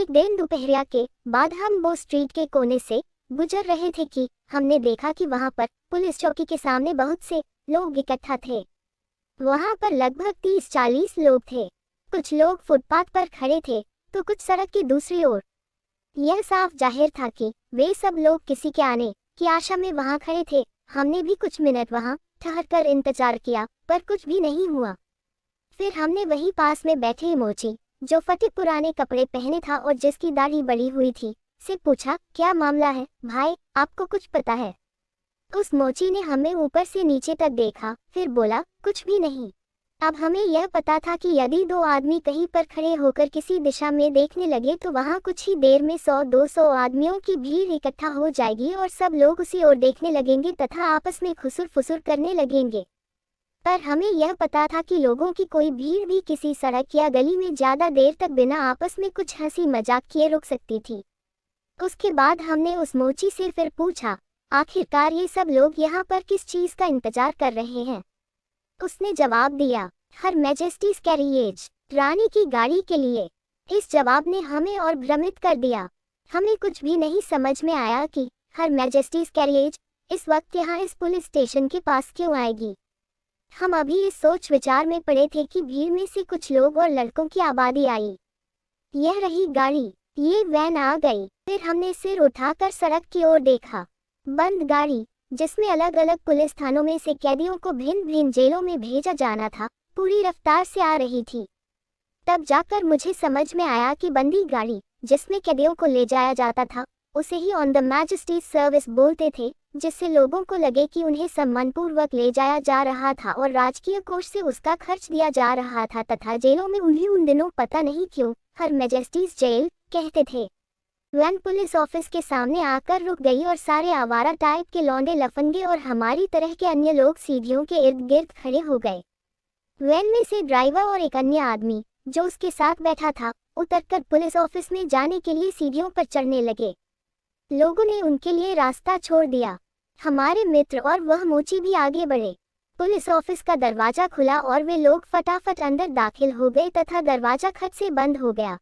एक दिन दोपहरिया के बाद हम वो स्ट्रीट के कोने से गुजर रहे थे कि हमने देखा कि वहां पर पुलिस चौकी के सामने बहुत से लोग इकट्ठा थे। वहां पर लगभग 30-40 लोग थे। कुछ लोग फुटपाथ पर खड़े थे तो कुछ सड़क की दूसरी ओर। यह साफ जाहिर था कि वे सब लोग किसी के आने की आशा में वहां खड़े थे। हमने भी कुछ मिनट वहां ठहरकर इंतजार किया पर कुछ भी नहीं हुआ। फिर हमने वही पास में बैठे मोची, जो फटे पुराने कपड़े पहने था और जिसकी दाढ़ी बड़ी हुई थी, से पूछा, क्या मामला है भाई, आपको कुछ पता है? उस मोची ने हमें ऊपर से नीचे तक देखा, फिर बोला, कुछ भी नहीं। अब हमें यह पता था कि यदि दो आदमी कहीं पर खड़े होकर किसी दिशा में देखने लगे तो वहां कुछ ही देर में 100-200 आदमियों की भीड़ इकट्ठा हो जाएगी और सब लोग उसी ओर देखने लगेंगे तथा आपस में खुसुर फुसुर करने लगेंगे। पर हमें यह पता था कि लोगों की कोई भीड़ भी किसी सड़क या गली में ज्यादा देर तक बिना आपस में कुछ हंसी मजाक किए रुक सकती थी। उसके बाद हमने उस मोची से फिर पूछा, आखिरकार ये सब लोग यहाँ पर किस चीज का इंतजार कर रहे हैं? उसने जवाब दिया, हर मैजेस्टीज कैरियेज, रानी की गाड़ी के लिए। इस जवाब ने हमें और भ्रमित कर दिया। हमें कुछ भी नहीं समझ में आया कि हर मैजेस्टीज कैरियेज इस वक्त यहाँ इस पुलिस स्टेशन के पास क्यों आएगी। हम अभी इस सोच विचार में पड़े थे कि भीड़ में से कुछ लोग और लड़कों की आबादी आई। यह रही गाड़ी, ये वैन आ गई। फिर हमने सिर उठाकर सड़क की ओर देखा। बंद गाड़ी, जिसमें अलग अलग पुलिस थानों में से कैदियों को भिन्न भिन्न जेलों में भेजा जाना था, पूरी रफ्तार से आ रही थी। तब जाकर मुझे समझ में आया कि बंदी गाड़ी, जिसमें कैदियों को ले जाया जाता था, उसे ही ऑन द मैजेस्टीज सर्विस बोलते थे, जिससे लोगों को लगे कि उन्हें सम्मानपूर्वक ले जाया जा रहा था और राजकीय कोष से उसका खर्च दिया जा रहा था तथा जेलों में उन्हें उन दिनों पता नहीं क्यों हर मैजेस्टीज जेल कहते थे। वैन पुलिस ऑफिस के सामने आकर रुक गई और सारे आवारा टाइप के लौंडे लफंगे और हमारी तरह के अन्य लोग सीढ़ियों के इर्द गिर्द खड़े हो गए। वैन में से ड्राइवर और एक अन्य आदमी जो उसके साथ बैठा था, उतरकर पुलिस ऑफिस में जाने के लिए सीढ़ियों पर चढ़ने लगे। लोगों ने उनके लिए रास्ता छोड़ दिया। हमारे मित्र और वह मोची भी आगे बढ़े। पुलिस ऑफिस का दरवाजा खुला और वे लोग फटाफट अंदर दाखिल हो गए तथा दरवाजा खट से बंद हो गया।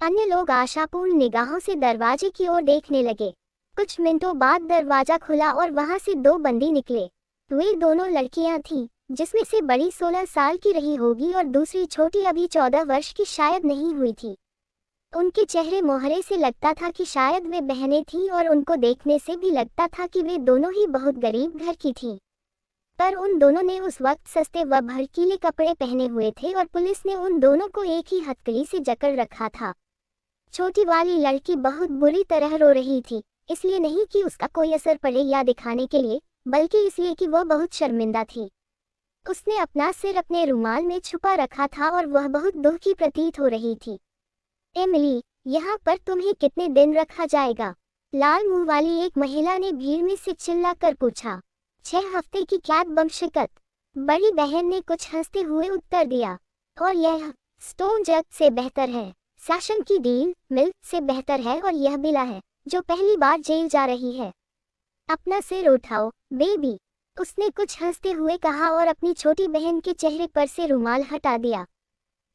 अन्य लोग आशापूर्ण निगाहों से दरवाजे की ओर देखने लगे। कुछ मिनटों बाद दरवाजा खुला और वहां से दो बंदी निकले। वे दोनों लड़कियां थीं, जिसमें से बड़ी 16 साल की रही होगी और दूसरी छोटी अभी 14 वर्ष की शायद नहीं हुई थी। उनके चेहरे मोहरे से लगता था कि शायद वे बहनें थीं और उनको देखने से भी लगता था कि वे दोनों ही बहुत गरीब घर की थीं। पर उन दोनों ने उस वक्त सस्ते व भड़कीले कपड़े पहने हुए थे और पुलिस ने उन दोनों को एक ही हथकड़ी से जकड़ रखा था। छोटी वाली लड़की बहुत बुरी तरह रो रही थी, इसलिए नहीं कि उसका कोई असर पड़े या दिखाने के लिए, बल्कि इसलिए कि वह बहुत शर्मिंदा थी। उसने अपना सिर अपने रुमाल में छुपा रखा था और वह बहुत दुखी प्रतीत हो रही थी। एमिली, यहाँ पर तुम्हें कितने दिन रखा जाएगा? लाल मुंह वाली एक महिला ने भीड़ में से चिल्लाकर पूछा। 6 हफ्ते की कैद बमशकत, बड़ी बहन ने कुछ हंसते हुए उत्तर दिया। और यह स्टोन जग से बेहतर है, सेशन की डील मिल से बेहतर है और यह बिला है जो पहली बार जेल जा रही है। अपना सिर उठाओ बेबी, उसने कुछ हंसते हुए कहा और अपनी छोटी बहन के चेहरे पर से रुमाल हटा दिया।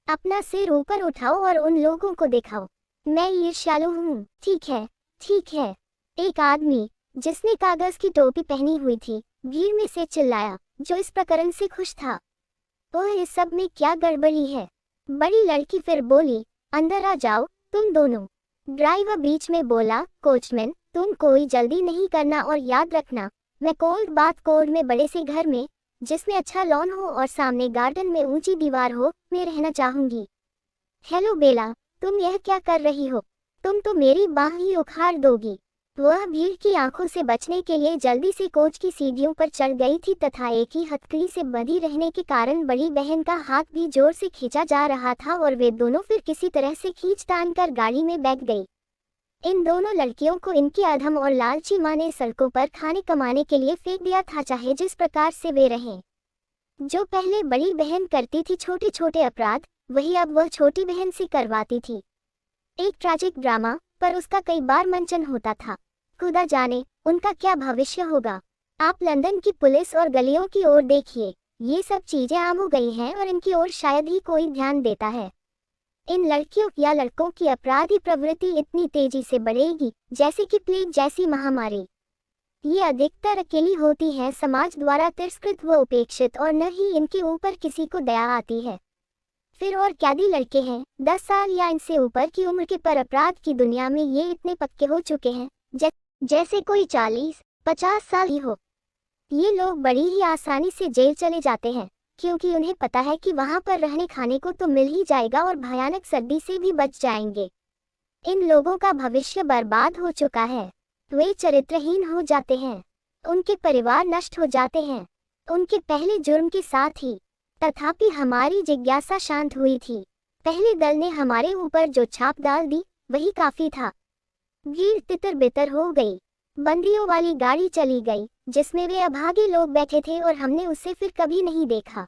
अपना सिर ऊपर उठाओ और उन लोगों को दिखाओ। मैं ईर्ष्यालु हूँ। ठीक है, ठीक है, एक आदमी जिसने कागज की टोपी पहनी हुई थी भीड़ में से चिल्लाया, जो इस प्रकरण से खुश था। ओह, इस सब में क्या गड़बड़ी है? बड़ी लड़की फिर बोली, अंदर आ जाओ तुम दोनों। ड्राइवर बीच में बोला, कोचमैन, तुम कोई जल्दी नहीं करना और याद रखना, मैं कोल्ड बाथ कोर्ट में बड़े से घर में, जिसमें अच्छा लॉन हो और सामने गार्डन में ऊंची दीवार हो, में रहना चाहूंगी। हेलो बेला, तुम यह क्या कर रही हो? तुम तो मेरी बाह ही उखाड़ दोगी। वह भीड़ की आंखों से बचने के लिए जल्दी से कोच की सीढ़ियों पर चढ़ गई थी तथा एक ही हथकड़ी से बंधी रहने के कारण बड़ी बहन का हाथ भी जोर से खींचा जा रहा था और वे दोनों फिर किसी तरह से खींच-तान कर गाड़ी में बैठ गई। इन दोनों लड़कियों को इनकी अधम और लालची माँ ने सड़कों पर खाने कमाने के लिए फेंक दिया था, चाहे जिस प्रकार से वे रहें। जो पहले बड़ी बहन करती थी छोटे छोटे अपराध, वही अब वह छोटी बहन से करवाती थी। एक ट्रैजिक ड्रामा, पर उसका कई बार मंचन होता था। खुदा जाने उनका क्या भविष्य होगा। आप लंदन की पुलिस और गलियों की ओर देखिए, ये सब चीजें आम हो गई हैं और इनकी ओर शायद ही कोई ध्यान देता है। इन लड़कियों या लड़कों की अपराधी प्रवृत्ति इतनी तेजी से बढ़ेगी जैसे कि प्लेग जैसी महामारी। ये अधिकतर अकेली होती हैं, समाज द्वारा तिरस्कृत व उपेक्षित, और न ही इनके ऊपर किसी को दया आती है। फिर और कैदी लड़के हैं 10 साल या इनसे ऊपर की उम्र के, पर अपराध की दुनिया में ये इतने पक्के हो चुके हैं जैसे कोई 40-50 साल ही हो। ये लोग बड़ी ही आसानी से जेल चले जाते हैं क्योंकि उन्हें पता है कि वहां पर रहने खाने को तो मिल ही जाएगा और भयानक सर्दी से भी बच जाएंगे। इन लोगों का भविष्य बर्बाद हो चुका है। वे चरित्रहीन हो जाते हैं, उनके परिवार नष्ट हो जाते हैं, उनके पहले जुर्म के साथ ही। तथापि हमारी जिज्ञासा शांत हुई थी। पहले दल ने हमारे ऊपर जो छाप डाल दी वही काफी था। भीड़ तितर बितर हो गई। बंदियों वाली गाड़ी चली गई जिसमें वे अभागे लोग बैठे थे और हमने उसे फिर कभी नहीं देखा।